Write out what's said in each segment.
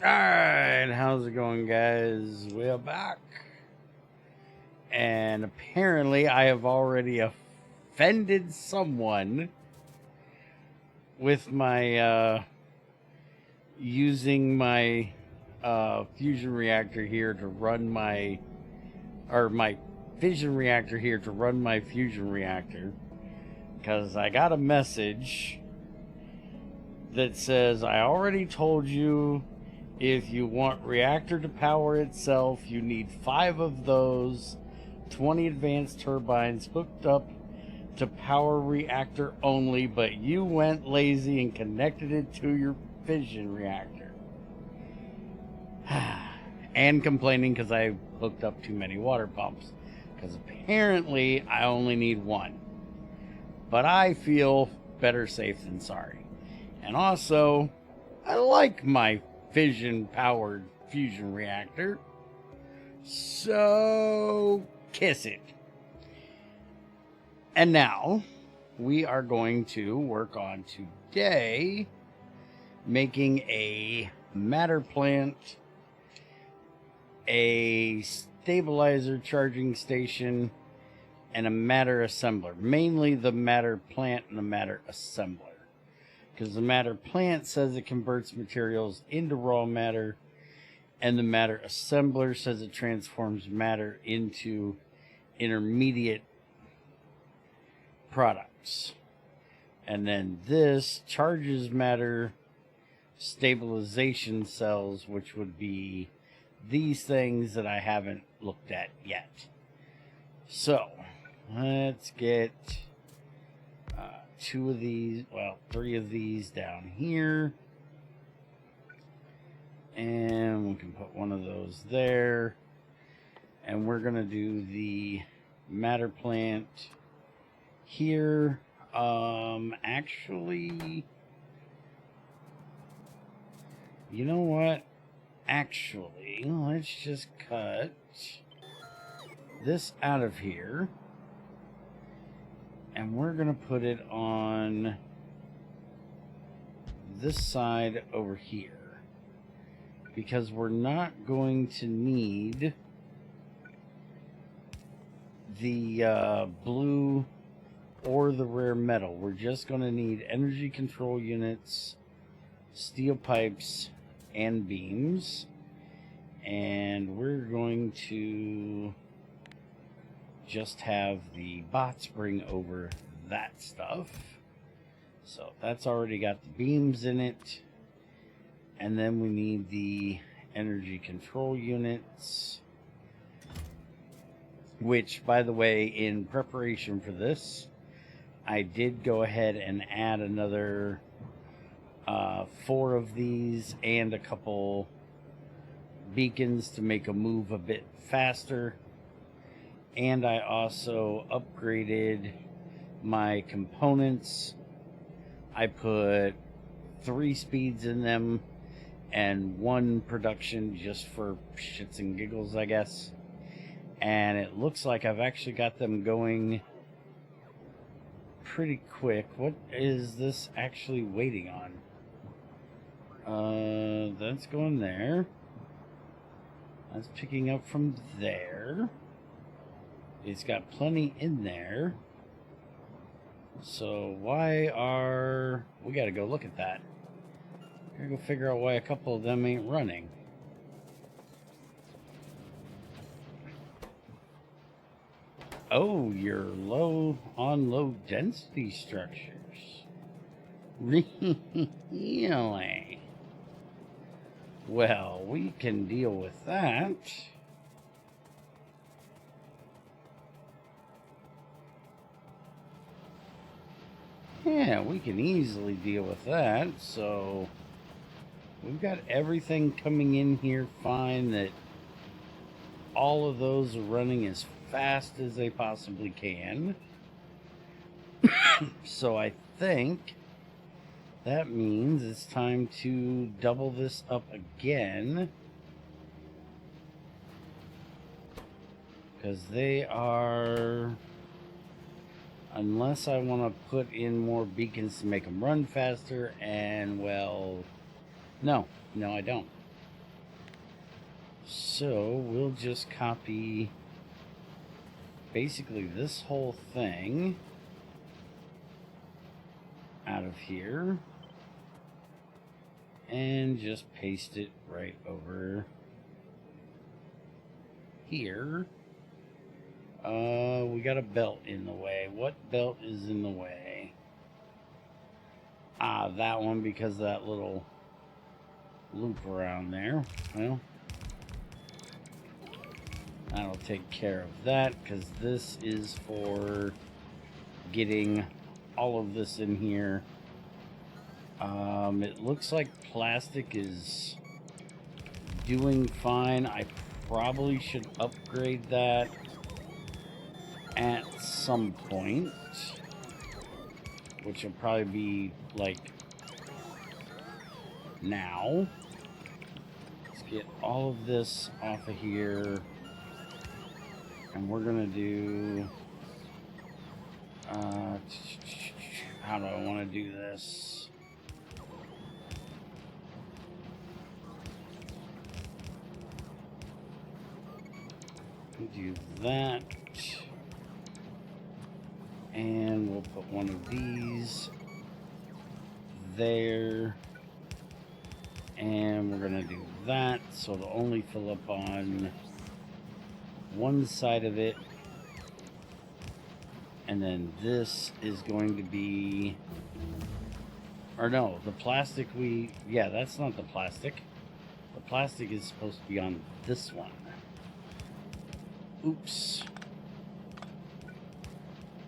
Alright, how's it going, guys? We're back. And apparently, I have already offended someone with my using my fusion reactor here to run my fission reactor here to run my fusion reactor, because I got a message that says, I already told you, if you want reactor to power itself, you need 5 of those 20 advanced turbines hooked up to power reactor only, but you went lazy and connected it to your fission reactor. And complaining because I hooked up too many water pumps, because apparently I only need 1. But I feel better safe than sorry. And also, I like my fission powered fusion reactor, so kiss it. And now we are going to work on today making a matter plant, a stabilizer charging station, and a matter assembler. Mainly the matter plant and the matter assembler, because the matter plant says it converts materials into raw matter, and the matter assembler says it transforms matter into intermediate products. And then this charges matter stabilization cells, which would be these things that I haven't looked at yet. So let's get 2 of these, well, 3 of these down here, and we can put 1 of those there, and we're gonna do the matter plant here. Actually, you know what, actually, let's just cut this out of here, and we're going to put it on this side over here, because we're not going to need the blue or the rare metal. We're just going to need energy control units, steel pipes, and beams. And we're going to just have the bots bring over that stuff. So that's already got the beams in it. And then we need the energy control units, which, by the way, in preparation for this, I did go ahead and add another 4 of these and a couple beacons to make a move a bit faster. And I also upgraded my components. I put 3 speeds in them and 1 production, just for shits and giggles, I guess. And it looks like I've actually got them going pretty quick. What is this actually waiting on? That's going there. That's picking up from there. It's got plenty in there. So why are... we gotta go look at that. Gotta go figure out why a couple of them ain't running. Oh, you're low on low density structures. Really? Well, we can deal with that. Yeah, we can easily deal with that. So we've got everything coming in here fine, that all of those are running as fast as they possibly can. So I think that means it's time to double this up again, because they are, unless I want to put in more beacons to make them run faster, and well, no, I don't. So we'll just copy basically this whole thing out of here and just paste it right over here. We got a belt in the way. What belt is in the way? Ah, that one, because of that little loop around there. Well, that'll take care of that, because this is for getting all of this in here. It looks like plastic is doing fine. I probably should upgrade that at some point, which will probably be like now. Let's get all of this off of here, and we're gonna do how do I want to do this? Do that, and we'll put one of these there, and we're gonna do that so it'll only fill up on one side of it, and then this is going to be, or no, the plastic yeah, that's not the plastic. The plastic is supposed to be on this one. Oops.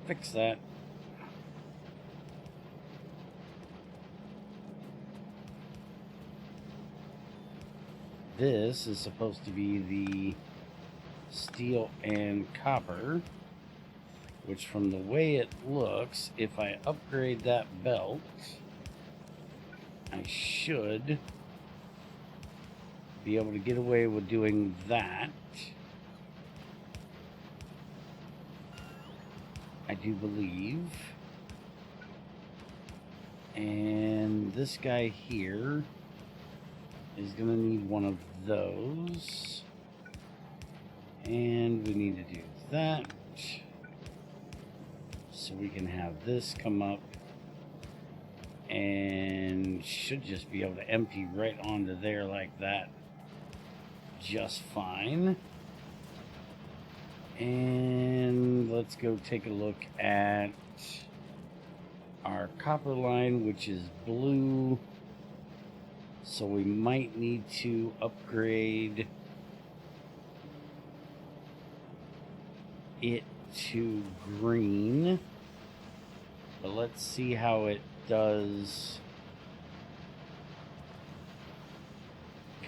Fix that. This is supposed to be the steel and copper, which from the way it looks, if I upgrade that belt, I should be able to get away with doing that. I do believe. And this guy here is going to need one of those. And we need to do that. So we can have this come up. And should just be able to empty right onto there like that. Just fine. And let's go take a look at our copper line, which is blue. So we might need to upgrade it to green. But let's see how it does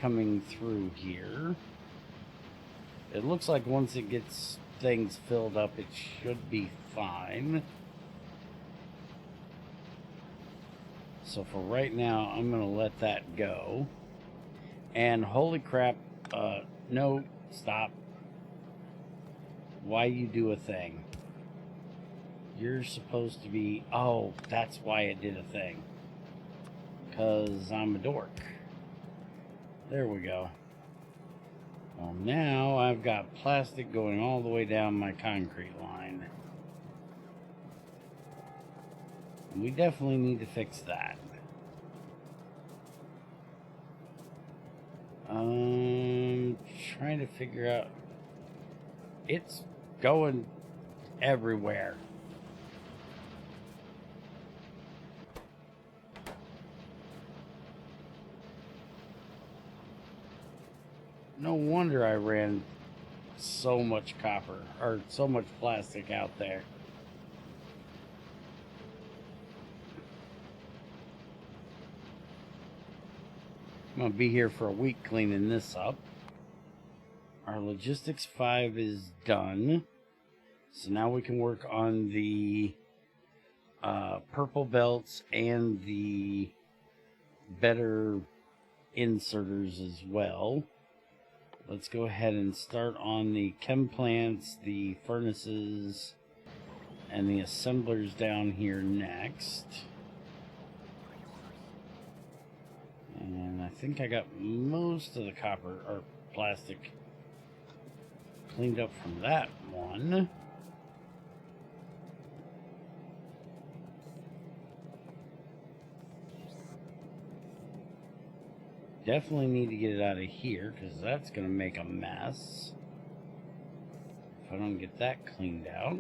coming through here. It looks like once it gets things filled up, it should be fine. So for right now, I'm going to let that go. And holy crap, no, stop. Why you do a thing? You're supposed to be, oh, that's why it did a thing. 'Cause I'm a dork. There we go. Well, now I've got plastic going all the way down my concrete line. And we definitely need to fix that. Trying to figure out. It's going everywhere. No wonder I ran so much copper, or so much plastic out there. I'm going to be here for a week cleaning this up. Our Logistics 5 is done. So now we can work on the purple belts and the better inserters as well. Let's go ahead and start on the chem plants, the furnaces, and the assemblers down here next. And I think I got most of the copper or plastic cleaned up from that one. Definitely need to get it out of here because that's going to make a mess if I don't get that cleaned out.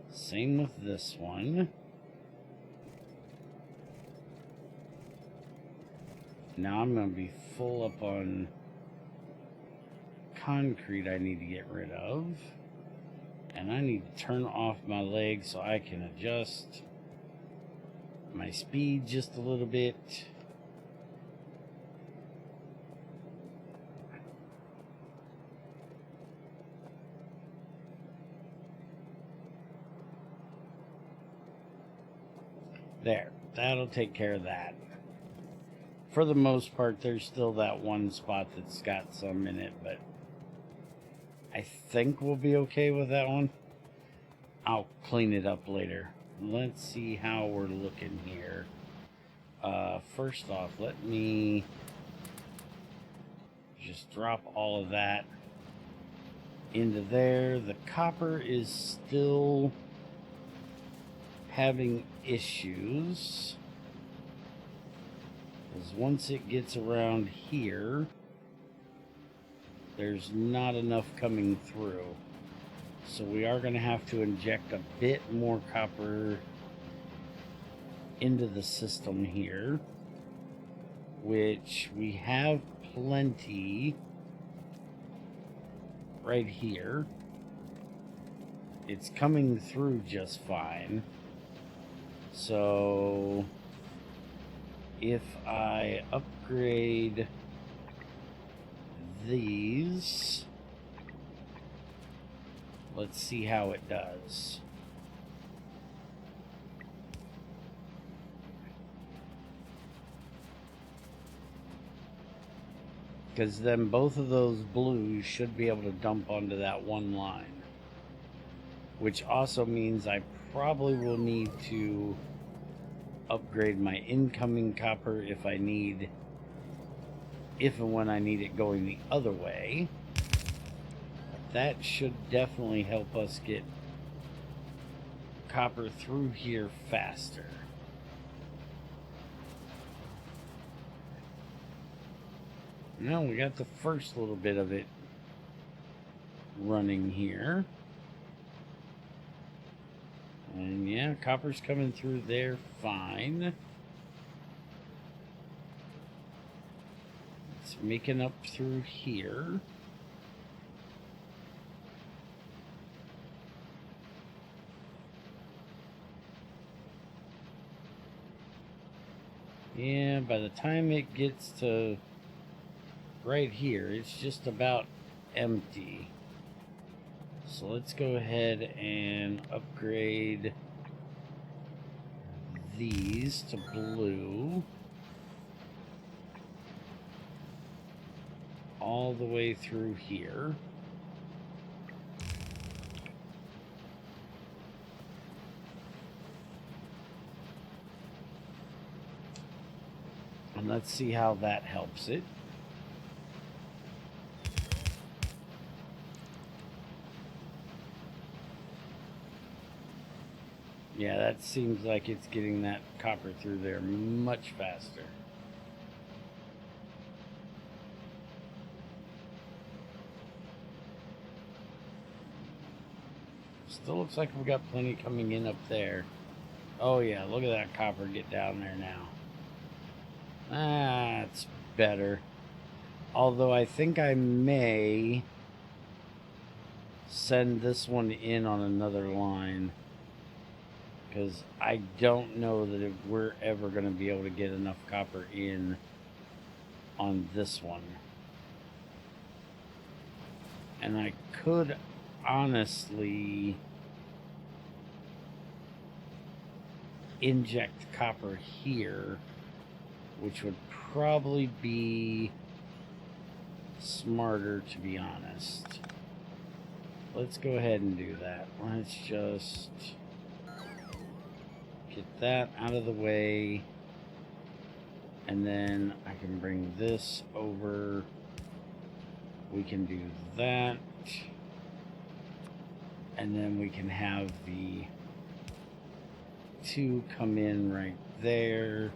Same with this one. Now I'm going to be full up on concrete I need to get rid of. And I need to turn off my legs so I can adjust my speed just a little bit. There, that'll take care of that. For the most part, there's still that one spot that's got some in it, but I think we'll be okay with that one. I'll clean it up later. Let's see how we're looking here. First off, let me just drop all of that into there. The copper is still having issues, because once it gets around here, there's not enough coming through. So we are going to have to inject a bit more copper into the system here, which we have plenty right here. It's coming through just fine. So if I upgrade these, let's see how it does. Because then both of those blues should be able to dump onto that one line. Which also means I probably will need to upgrade my incoming copper if and when I need it going the other way. But that should definitely help us get copper through here faster. Now we got the first little bit of it running here. And yeah, copper's coming through there fine. It's making up through here. Yeah, by the time it gets to right here, it's just about empty. So let's go ahead and upgrade these to blue all the way through here. And let's see how that helps it. Yeah, that seems like it's getting that copper through there much faster. Still looks like we've got plenty coming in up there. Oh yeah, look at that copper get down there now. That's better. Although I think I may send this one in on another line, because I don't know that if we're ever going to be able to get enough copper in on this one. And I could honestly inject copper here, which would probably be smarter, to be honest. Let's go ahead and do that. Let's just get that out of the way. And then I can bring this over. We can do that. And then we can have the 2 come in right there.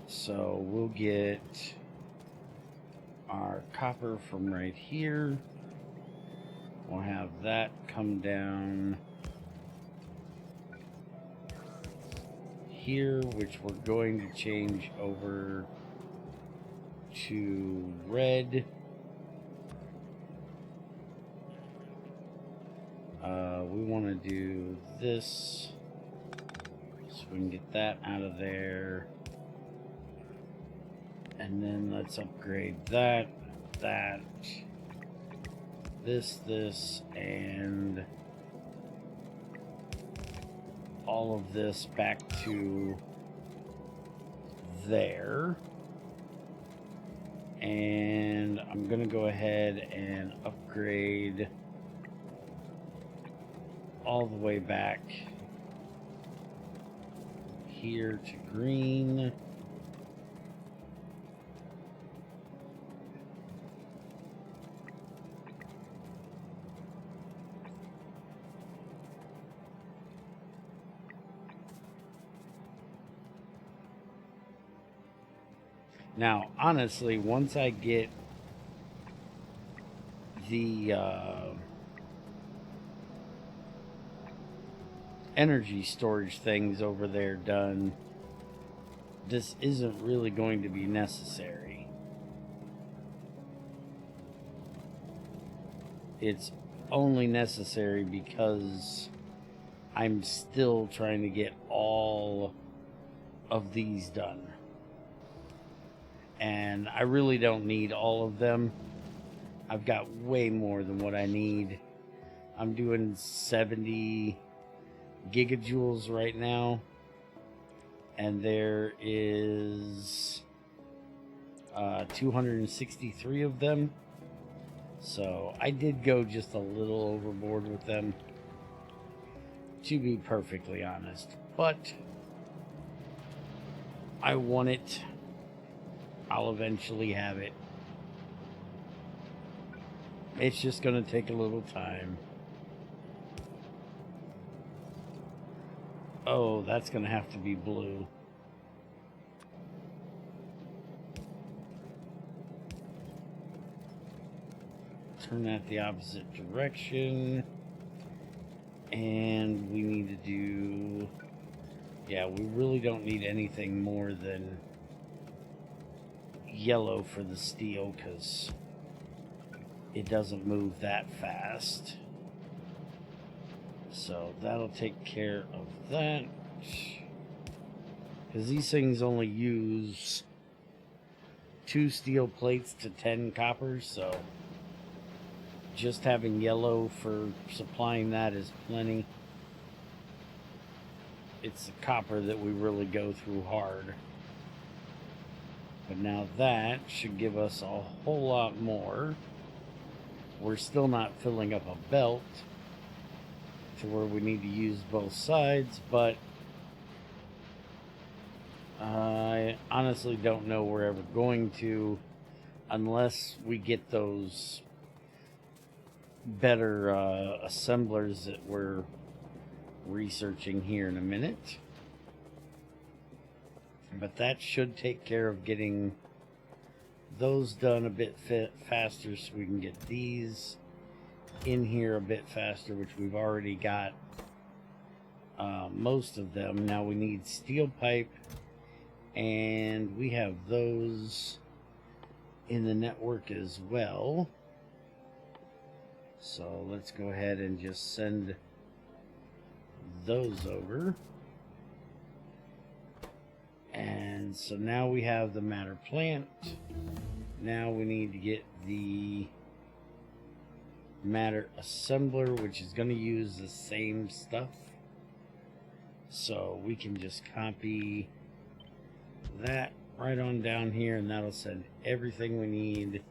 So we'll get our copper from right here. We'll have that come down here, which we're going to change over to red. We want to do this so we can get that out of there. And then let's upgrade that, this, and all of this back to there. And I'm going to go ahead and upgrade all the way back here to green. Now, honestly, once I get the energy storage things over there done, this isn't really going to be necessary. It's only necessary because I'm still trying to get all of these done. And I really don't need all of them. I've got way more than what I need. I'm doing 70 gigajoules right now. And there is 263 of them. So I did go just a little overboard with them, to be perfectly honest. But I want it. I'll eventually have it. It's just going to take a little time. Oh, that's going to have to be blue. Turn that the opposite direction. And we need to do... Yeah, we really don't need anything more than yellow for the steel, because it doesn't move that fast. So that'll take care of that, because these things only use 2 steel plates to 10 coppers, so just having yellow for supplying that is plenty. It's the copper that we really go through hard. But now that should give us a whole lot more. We're still not filling up a belt to where we need to use both sides, but I honestly don't know we're ever going to, unless we get those better assemblers that we're researching here in a minute. But that should take care of getting those done a bit faster, so we can get these in here a bit faster, which we've already got most of them. Now we need steel pipe, and we have those in the network as well. So let's go ahead and just send those over. And so now we have the matter plant. Now we need to get the matter assembler, which is going to use the same stuff. So we can just copy that right on down here, and that'll send everything we need,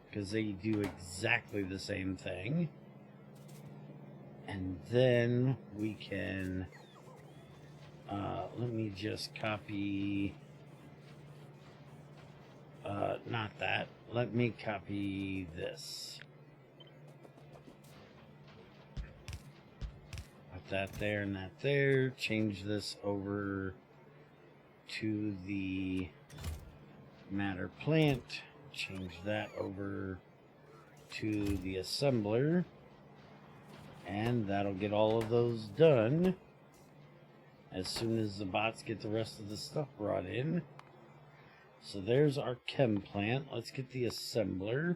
because they do exactly the same thing. And then we can, let me just copy, not that, let me copy this. Put that there and that there, change this over to the matter plant, change that over to the assembler, and that'll get all of those done as soon as the bots get the rest of the stuff brought in. So there's our chem plant. Let's get the assembler.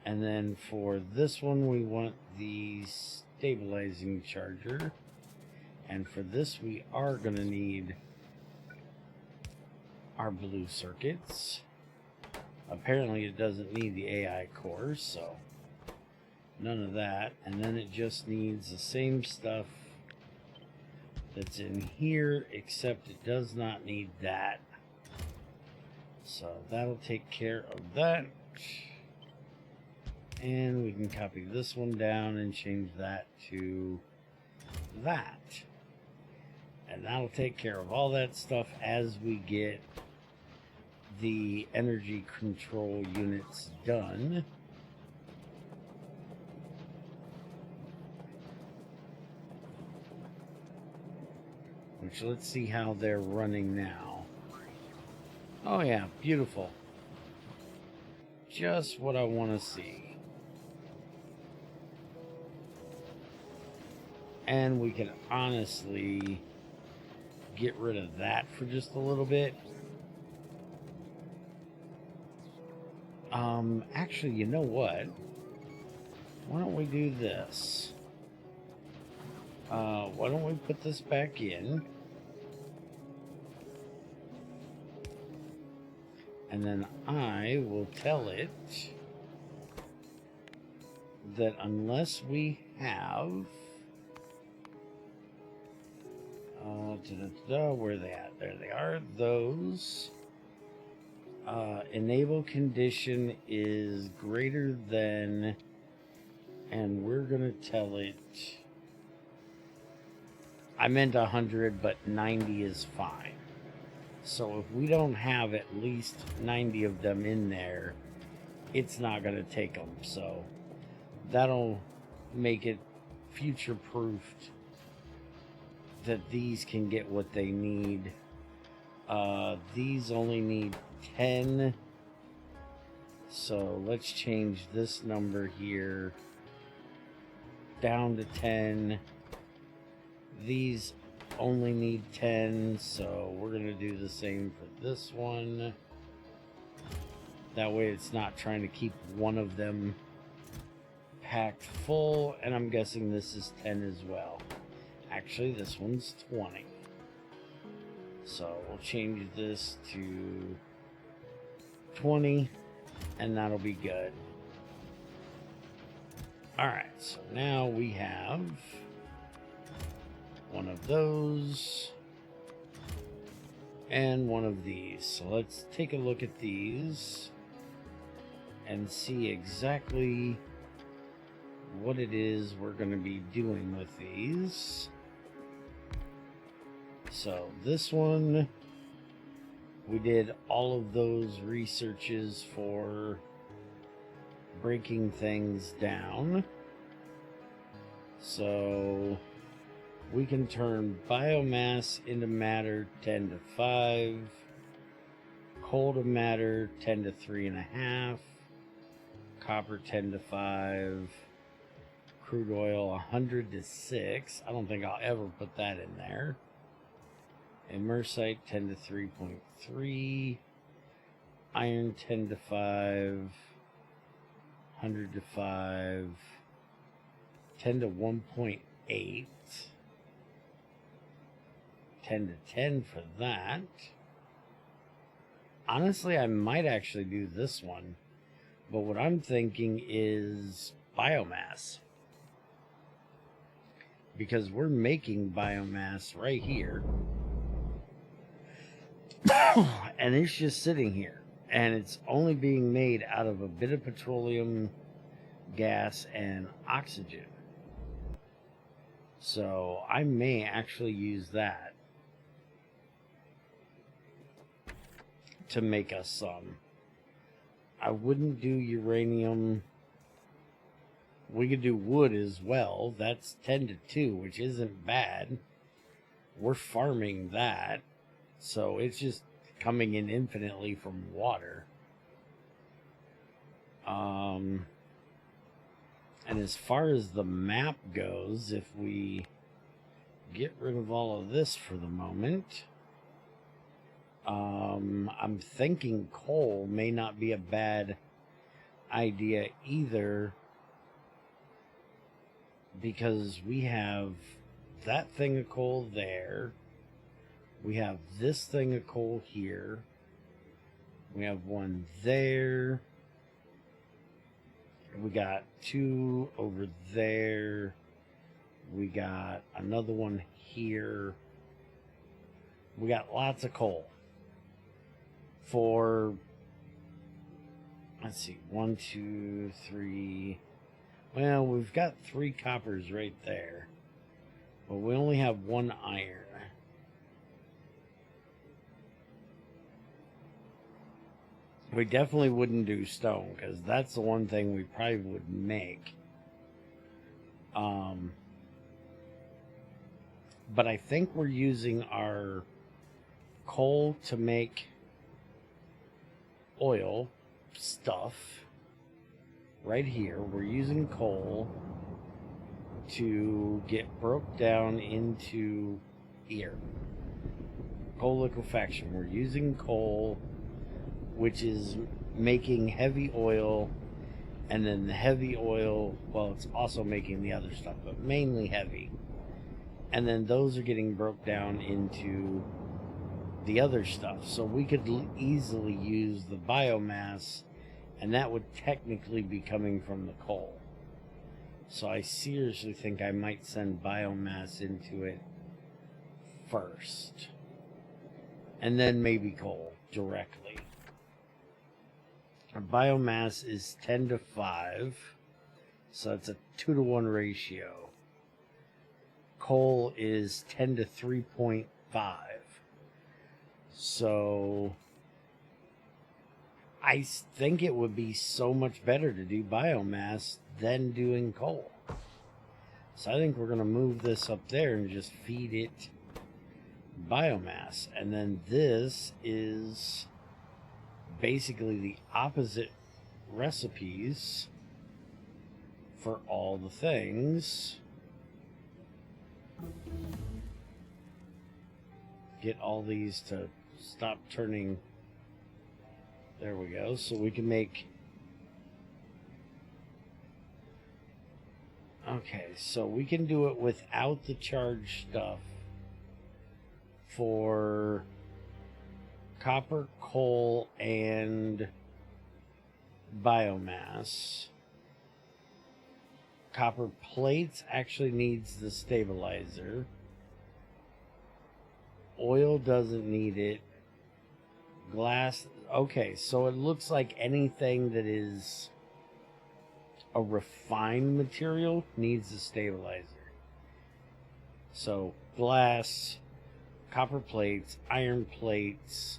And then for this one, we want the stabilizing charger. And for this, we are going to need our blue circuits. Apparently, it doesn't need the AI cores, so none of that. And then it just needs the same stuff that's in here, except it does not need that. So that'll take care of that. And we can copy this one down and change that to that. And that'll take care of all that stuff as we get the energy control units done. Which, let's see how they're running now. Oh yeah, beautiful. Just what I want to see. And we can honestly get rid of that for just a little bit. Actually, you know what? Why don't we do this? Why don't we put this back in? And then I will tell it that unless we have... where are they at? There they are. Those... enable condition is greater than, and we're gonna tell it, I meant 100, but 90 is fine. So if we don't have at least 90 of them in there, it's not gonna take them. So that'll make it future proofed that these can get what they need. These only need 10, so let's change this number here down to 10. These only need 10, so we're going to do the same for this one. That way it's not trying to keep one of them packed full, and I'm guessing this is 10 as well. Actually, this one's 20. So we'll change this to 20, and that'll be good. Alright, so now we have one of those and one of these. So let's take a look at these and see exactly what it is we're going to be doing with these. So this one, we did all of those researches for breaking things down. So we can turn biomass into matter 10 to 5, coal to matter 10 to 3.5, copper 10 to 5, crude oil 100 to 6. I don't think I'll ever put that in there. Immersite 10 to 3.3, iron 10 to 5, 100 to 5, 10 to 1.8, 10 to 10 for that. Honestly, I might actually do this one, but what I'm thinking is biomass, because we're making biomass right here. And it's just sitting here, and it's only being made out of a bit of petroleum gas, and oxygen. So I may actually use that to make us some. I wouldn't do uranium. We could do wood as well. That's 10 to 2, which isn't bad. We're farming that. So it's just coming in infinitely from water. And as far as the map goes, if we get rid of all of this for the moment, I'm thinking coal may not be a bad idea either, because we have that thing of coal there, we have this thing of coal here, we have one there, we got 2 over there, we got another one here. We got lots of coal for, let's see, 1, 2, 3. Well, we've got 3 coppers right there, but we only have 1 iron. We definitely wouldn't do stone, because that's the one thing we probably would make. But I think we're using our coal to make oil stuff right here. We're using coal to get broke down into here. Coal liquefaction. We're using coal, which is making heavy oil, and then the heavy oil, well, it's also making the other stuff, but mainly heavy. And then those are getting broke down into the other stuff. So we could easily use the biomass, and that would technically be coming from the coal. So I seriously think I might send biomass into it first, and then maybe coal directly. Our biomass is 10 to 5, so it's a 2 to 1 ratio. Coal is 10 to 3.5. So I think it would be so much better to do biomass than doing coal. So I think we're going to move this up there and just feed it biomass. And then this is basically the opposite recipes for all the things. Get all these to stop turning. There we go. So we can make... Okay, so we can do it without the charged stuff for copper, coal, and biomass. Copper plates actually needs the stabilizer. Oil doesn't need it. Glass, okay, so it looks like anything that is a refined material needs a stabilizer. So glass, copper plates, iron plates,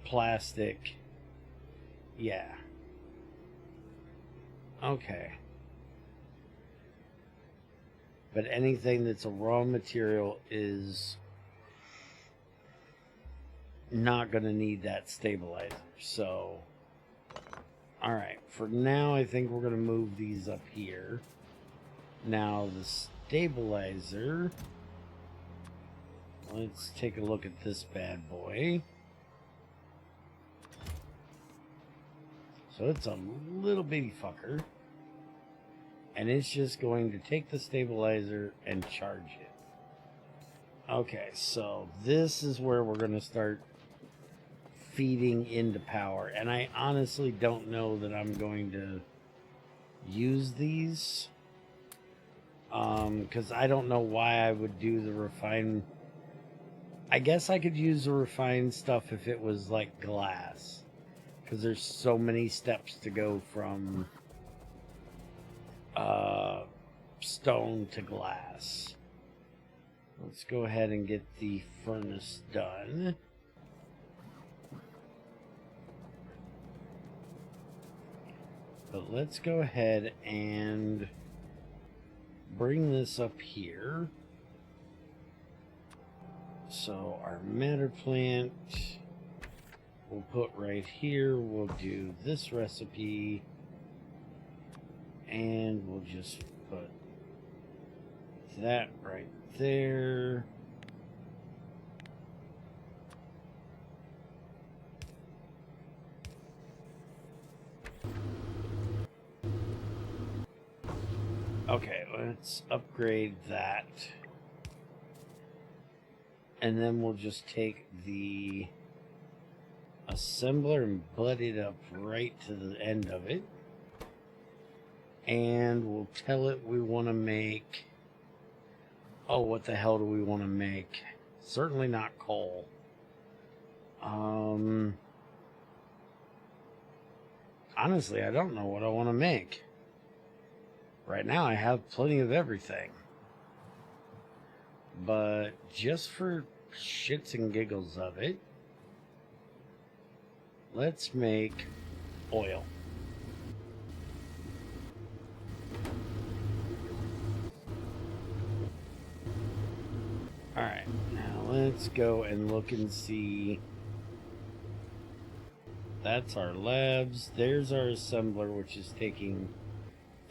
plastic, yeah. Okay. But anything that's a raw material is not going to need that stabilizer. So, alright. For now, I think we're going to move these up here. Now, the stabilizer. Let's take a look at this bad boy. So it's a little bitty fucker. And it's just going to take the stabilizer and charge it. Okay, so this is where we're going to start feeding into power. And I honestly don't know that I'm going to use these. Because I don't know why I would do the refined. I guess I could use the refined stuff if it was like glass. because there's so many steps to go from stone to glass. Let's go ahead and get the furnace done. But let's go ahead and bring this up here. So our matter plant we'll put right here. We'll do this recipe and we'll just put that right there. Okay, let's upgrade that. And then we'll just take the assembler and butt it up right to the end of it. And we'll tell it we want to make... Oh, what the hell do we want to make? Certainly not coal. Honestly, I don't know what I want to make. Right now I have plenty of everything. But just for shits and giggles of it, let's make oil. Alright, now let's go and look and see. That's our labs. There's our assembler, which is taking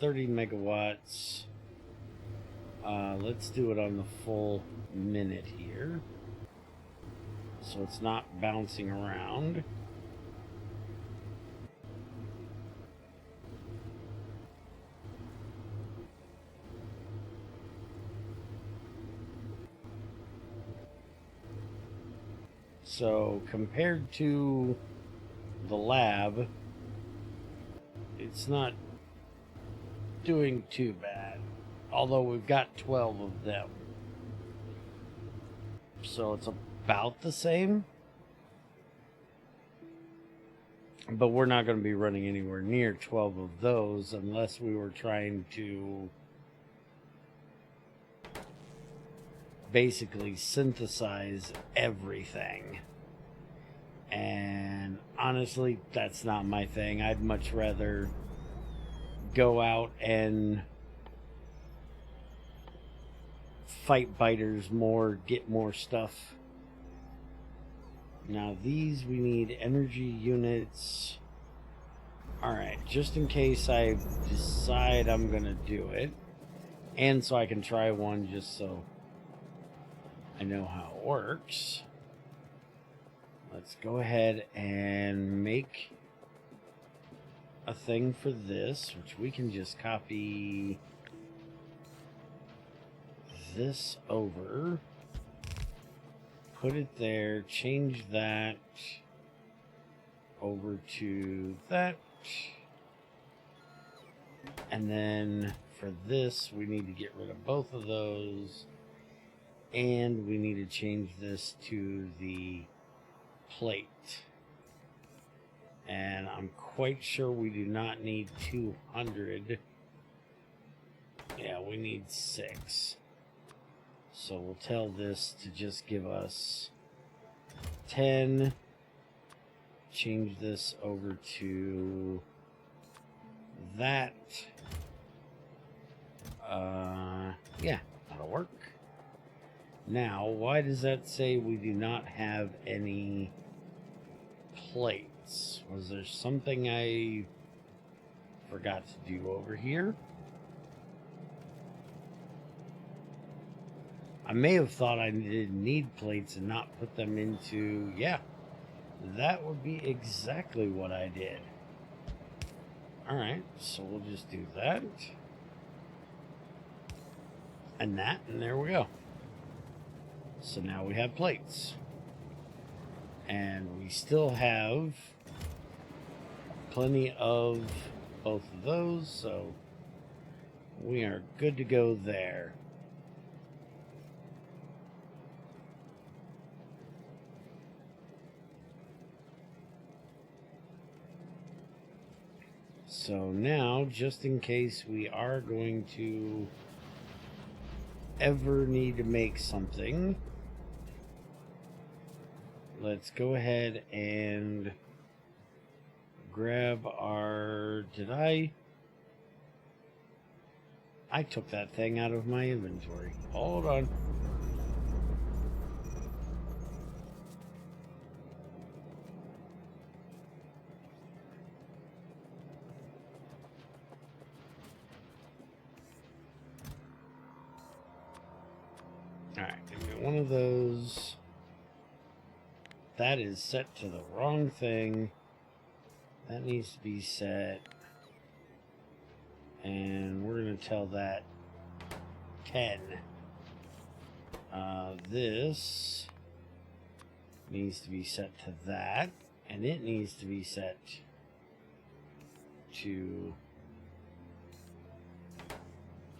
30 megawatts. Let's do it on the full minute here, so it's not bouncing around. So compared to the lab, it's not doing too bad, although we've got 12 of them, so it's about the same. But we're not going to be running anywhere near 12 of those unless we were trying to basically synthesize everything. And honestly, that's not my thing. I'd much rather go out and fight biters more, get more stuff. Now these, we need energy units. Alright, just in case I decide I'm gonna do it, and so I can try one just so I know how it works. Let's go ahead and make a thing for this, which we can just copy this over, put it there, change that over to that, and then for this we need to get rid of both of those, and we need to change this to the plate. And I'm quite sure we do not need 200. Yeah, we need 6. So we'll tell this to just give us 10. Change this over to that. Yeah, that'll work. Now, why does that say we do not have any plates? Was there something I forgot to do over here? I may have thought I didn't need plates and not put them into... Yeah, that would be exactly what I did. Alright, so we'll just do that. And that, and there we go. So now we have plates. And we still have plenty of both of those, so we are good to go there. So now, just in case we are going to ever need to make something, let's go ahead and grab our... I took that thing out of my inventory. Hold on. Alright, get one of those. That is set to the wrong thing. That needs to be set. And we're going to tell that 10. This needs to be set to that. And it needs to be set to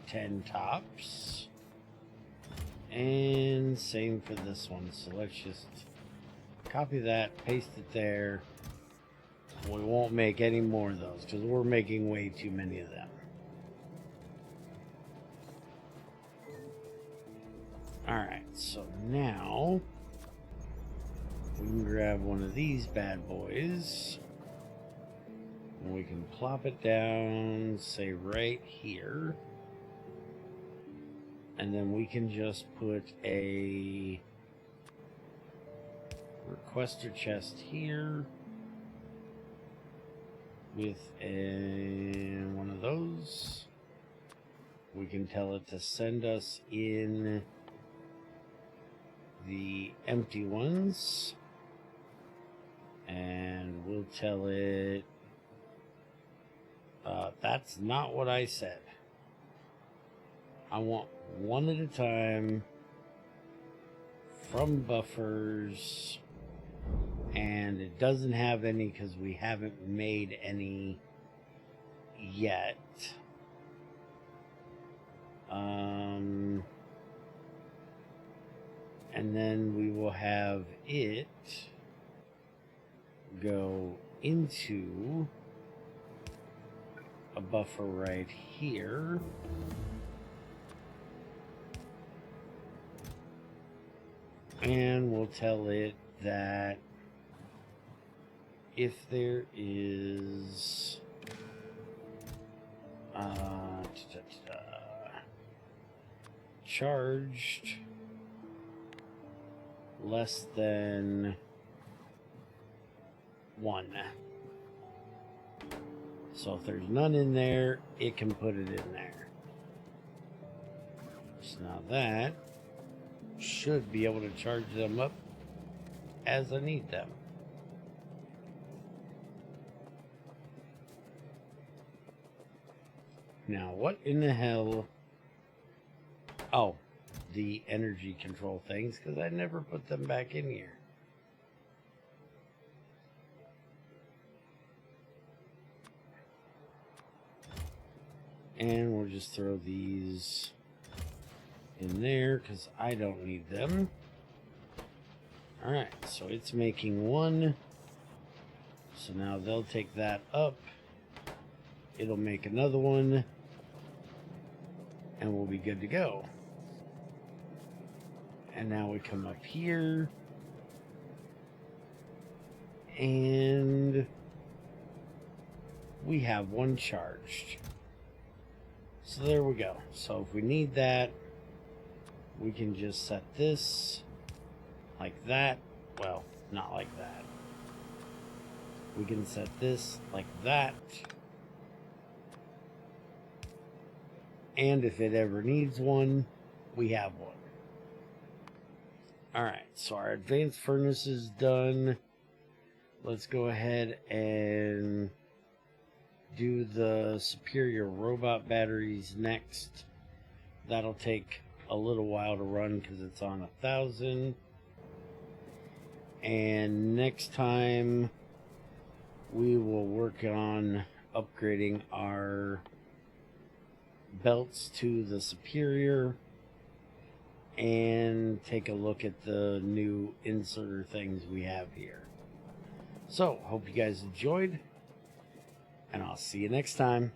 10 tops. And same for this one. So let's just copy that, paste it there. We won't make any more of those because we're making way too many of them. Alright, so now we can grab one of these bad boys. And we can plop it down, say right here. And then we can just put a requester chest here with one of those. We can tell it to send us in the empty ones, and we'll tell it that's not what I said. I want one at a time from buffers, and it doesn't have any because we haven't made any yet. And then we will have it go into a buffer right here. And we'll tell it that if there is charged less than 1. So if there's none in there, it can put it in there. So now that should be able to charge them up as I need them. Now, what in the hell? Oh, the energy control things, because I never put them back in here. And we'll just throw these in there because I don't need them. Alright, so it's making 1. So now they'll take that up. It'll make another one. And we'll be good to go. And now we come up here. And we have 1 charged. So there we go. So if we need that, we can just set this like that. Well, not like that. We can set this like that. And if it ever needs one, we have one. Alright, so our advanced furnace is done. Let's go ahead and do the superior robot batteries next. That'll take a little while to run because it's on 1,000. And next time we will work on upgrading our belts to the superior and take a look at the new inserter things we have here. So, hope you guys enjoyed. and I'll see you next time.